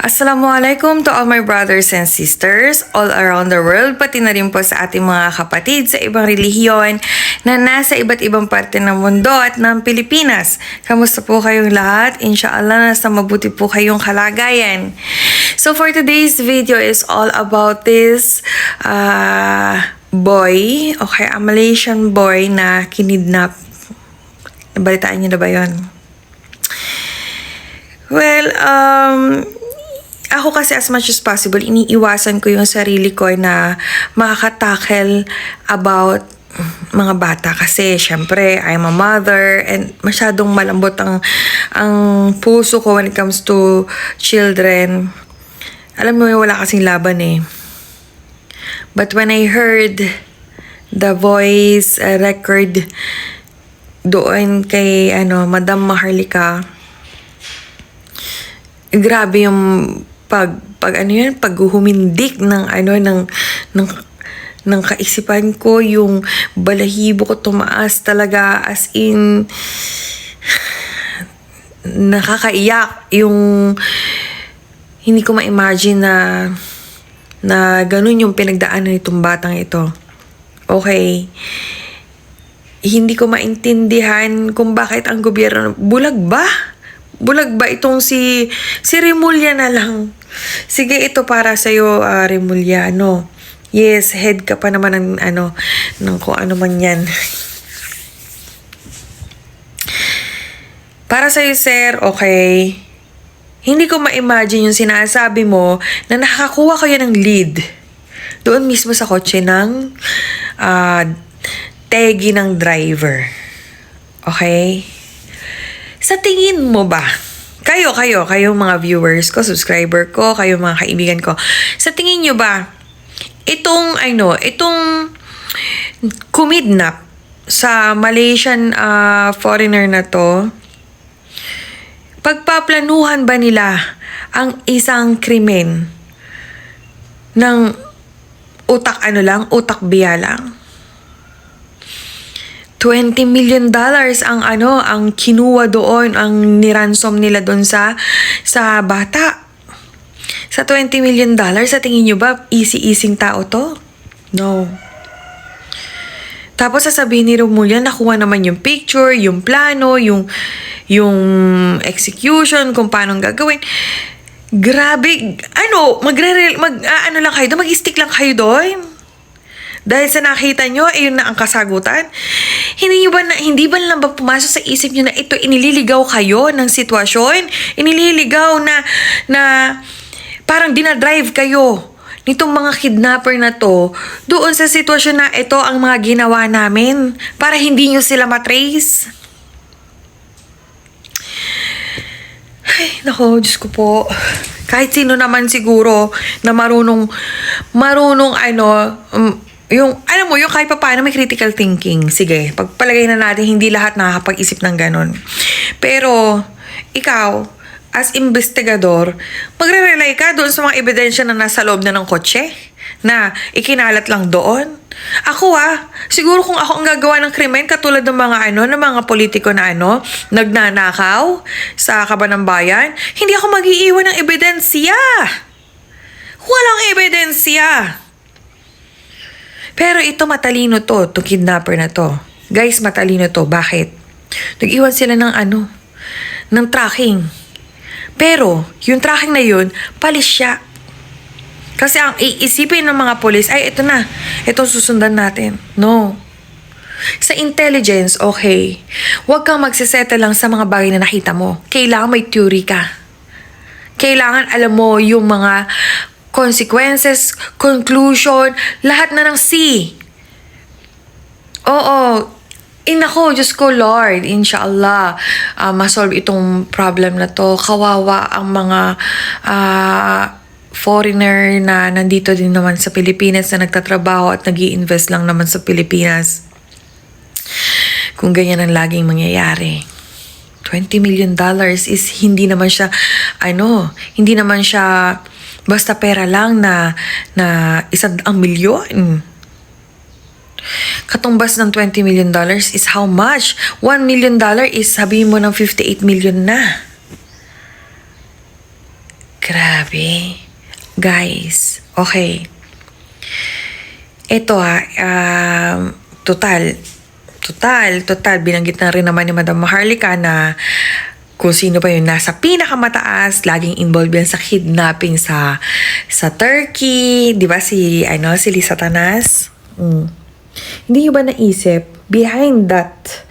Assalamualaikum to all my brothers and sisters all around the world, pati na rin po sa ating mga kapatid sa ibang relihiyon na nasa iba't ibang parte ng mundo at ng Pilipinas. Kamusta po kayong lahat? Inshallah, nasa mabuti po kayong kalagayan. So for today's video is all about this boy, okay, a Malaysian boy na kinidnap. Nabalitaan niyo na ba yun? Well, ako kasi as much as possible, iniiwasan ko yung sarili ko na makakatackle about mga bata. Kasi syempre, I'm a mother and masyadong malambot ang puso ko when it comes to children. Alam mo, wala kasing laban eh. But when I heard the voice record doon kay Madam Maharlika, grabe yung paghuhumindik ng kaisipan ko, yung balahibo ko tumaas talaga, as in nakakaiyak, yung hindi ko ma-imagine na ganun yung pinagdaanan nitong batang ito. Okay, hindi ko maintindihan kung bakit ang gobyerno bulag ba itong si Remulla na lang. Sige, ito para sa iyo, Remulla. Yes, head ka pa naman ng kung ano man 'yan. Para sa iyo, sir, okay. Hindi ko ma-imagine yung sinasabi mo na nakakakuha kayo ng lead doon mismo sa kotse ng tegi ng driver. Okay? Sa tingin mo ba, kayo mga viewers ko, subscriber ko, kayo mga kaibigan ko, sa tingin nyo ba, itong kumidnap sa Malaysian foreigner na to, pagpaplanuhan ba nila ang isang krimen ng utak biya lang? $20 million ang kinuha doon, ang niransom nila doon sa bata. Sa $20 million, sa tingin nyo ba easy-easing tao to? No. Tapos sasabihin ni Remulla, nakuha naman yung picture, yung plano, yung execution, kung paano gagawin. Grabe, mag-stick lang kayo doon. Dahil sa nakita nyo, ayun na ang kasagutan. Hindi ba lang ba pumasok sa isip nyo na ito, inililigaw kayo ng sitwasyon? Inililigaw na parang dinadrive kayo nitong mga kidnapper na to doon sa sitwasyon na ito ang mga ginawa namin para hindi nyo sila matrace? Ay, nako, Diyos ko po. Kahit sino naman siguro na marunong yung kahit pa paano may critical thinking. Sige, pagpalagay na natin, hindi lahat nakakapag-isip ng ganun. Pero, ikaw, as investigador, magre-rely ka doon sa mga ebidensya na nasa loob na ng kotse, na ikinalat lang doon. Ako siguro kung ako ang gagawa ng krimen, katulad ng mga politiko na nagnanakaw sa kaban ng bayan, hindi ako mag-iiwan ng ebidensya. Walang ebidensya. Pero ito, matalino to kidnapper na to. Guys, matalino to. Bakit? Nag-iwan sila ng tracking. Pero, yung tracking na yun, palis siya. Kasi ang iisipin ng mga polis, ay ito na, itong susundan natin. No. Sa intelligence, okay, huwag kang magsisettle lang sa mga bagay na nakita mo. Kailangan may theory ka. Kailangan alam mo yung mga consequences, conclusion, lahat na ng C. Oo. Nako, Diyos ko, Lord, inshallah, masolve itong problem na to. Kawawa ang mga foreigner na nandito din naman sa Pilipinas na nagtatrabaho at nag-i-invest lang naman sa Pilipinas. Kung ganyan ang laging mangyayari. $20 million is hindi naman siya basta pera lang na 100 milyon. Katumbas ng $20 million is how much? $1 million is sabihin mo ng 58 million na. Grabe. Guys, okay. Ito total, binanggit na rin naman ni Madam Maharlika na kung sino pa yung nasa pinakamataas, laging involved yan sa kidnapping sa Turkey, di ba si Lisa Tanas? Hindi nyo ba naisip, behind that,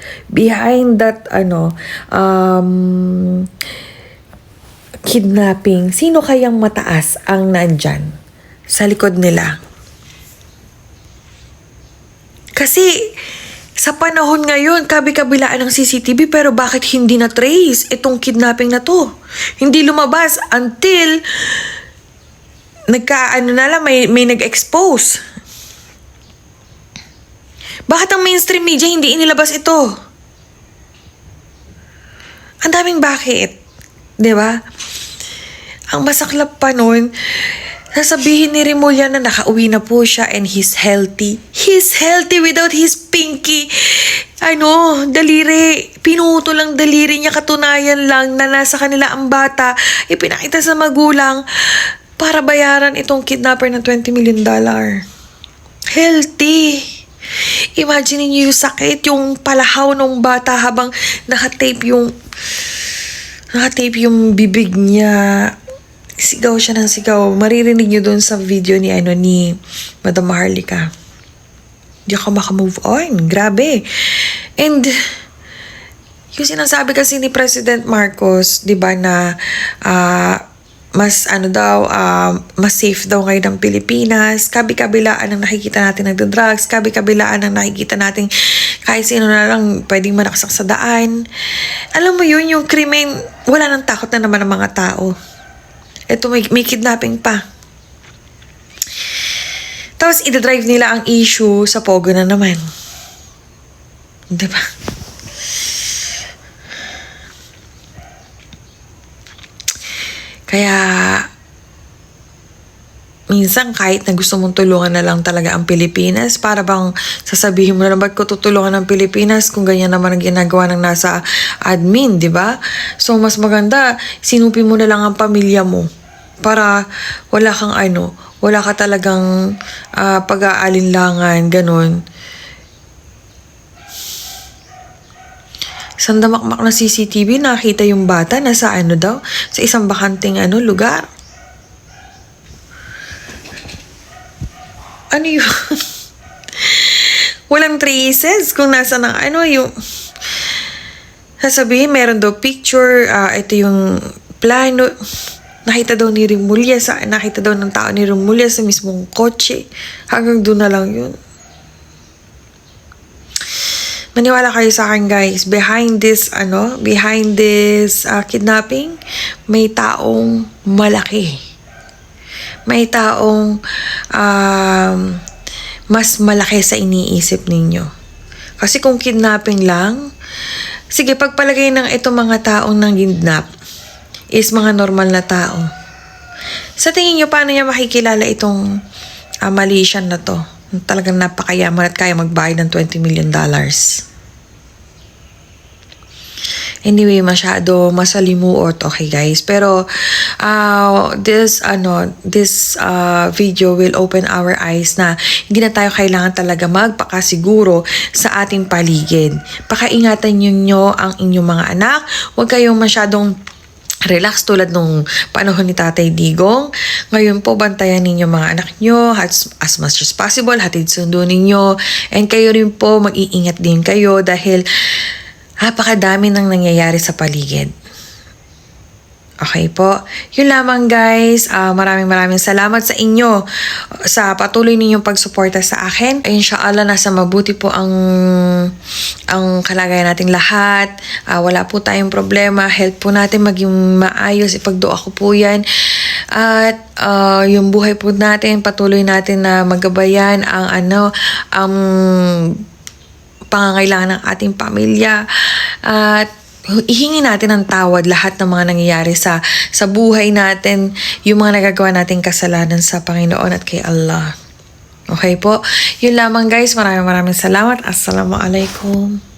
kidnapping, sino kayang mataas ang nandyan sa likod nila? Kasi, sa panahon ngayon, kabi-kabilaan ng CCTV, pero bakit hindi na-trace itong kidnapping na to? Hindi lumabas until may nag-expose. Bakit ang mainstream media hindi inilabas ito? Ang daming bakit. Diba? Ang masaklap pa nun, sasabihin ni Remulla na nakauwi na po siya and he's healthy. He's healthy without his pinky. Daliri. Pinuto lang daliri niya, katunayan lang na nasa kanila ang bata. Ipinakita sa magulang para bayaran itong kidnapper ng $20 million. Healthy. Imagine niyo yung sakit, yung palahaw ng bata habang nakatape yung bibig niya. Sigaw siya ng sigaw. Maririnig niyo doon sa video ni Madam Maharlika. Hindi ako makamove on. Grabe. And yung sinasabi kasi ni President Marcos, di ba, na mas safe daw ngayon ng Pilipinas. Kabi-kabilaan ang nakikita natin nagda-drugs. Kabi-kabilaan ang nakikita natin kahit sino na lang pwedeng manaksak sa daan. Alam mo yun, yung krimen, wala nang takot na naman ng mga tao. Ito, may kidnapping pa. Tapos, idadrive nila ang issue sa Pogo na naman. Diba? Kaya, minsan kahit na gusto mong tulungan na lang talaga ang Pilipinas, para bang sasabihin mo na lang, ba't ko tutulungan ang Pilipinas kung ganyan naman ang ginagawa ng nasa admin, di ba? So, mas maganda, sinupin mo na lang ang pamilya mo para wala ka talagang pag-aalinlangan, ganun. Sa damakmak na CCTV, nakita yung bata na sa sa isang bakanting lugar. Ano yun? Walang traces kung nasa yung sasabihin, meron daw picture, ito yung plano. Nakita daw ng tao ni Remulla sa mismong kotse. Hanggang doon na lang yun. Maniwala kayo sa akin, guys. Behind this kidnapping, may taong malaki. May taong mas malaki sa iniisip ninyo. Kasi kung kidnapping lang, sige, pagpalagay ng itong mga taong nang kidnap is mga normal na tao. Sa tingin nyo, paano niya makikilala itong Malaysian na to? Talagang napakayaman at kaya magbayad ng $20 million. Anyway, masyado masalimuot, okay guys. Pero this video will open our eyes na hindi na tayo kailangan talaga magpakasiguro sa ating paligid. Pakaingatan nyo ang inyong mga anak. Huwag kayong masyadong relax tulad nung panahon ni Tatay Digong. Ngayon po, bantayan ninyo mga anak nyo as much as possible. Hatid sundo ninyo. And kayo rin po, mag-iingat din kayo dahil napakadami nang nangyayari sa paligid. Okay po. Yun lamang guys. Maraming salamat sa inyo sa patuloy ninyong pagsuporta sa akin. Inshallah, nasa mabuti po ang kalagayan nating lahat. Wala po tayong problema. Help po natin maging maayos. Ipagdua ko po yan. At yung buhay po natin, patuloy natin na magabayan ang pangangailangan ng ating pamilya. At ihingi natin ng tawad lahat ng mga nangyayari sa buhay natin, yung mga nagagawa nating kasalanan sa Panginoon at kay Allah. Okay po? Yun lamang guys. Maraming salamat. Assalamualaikum.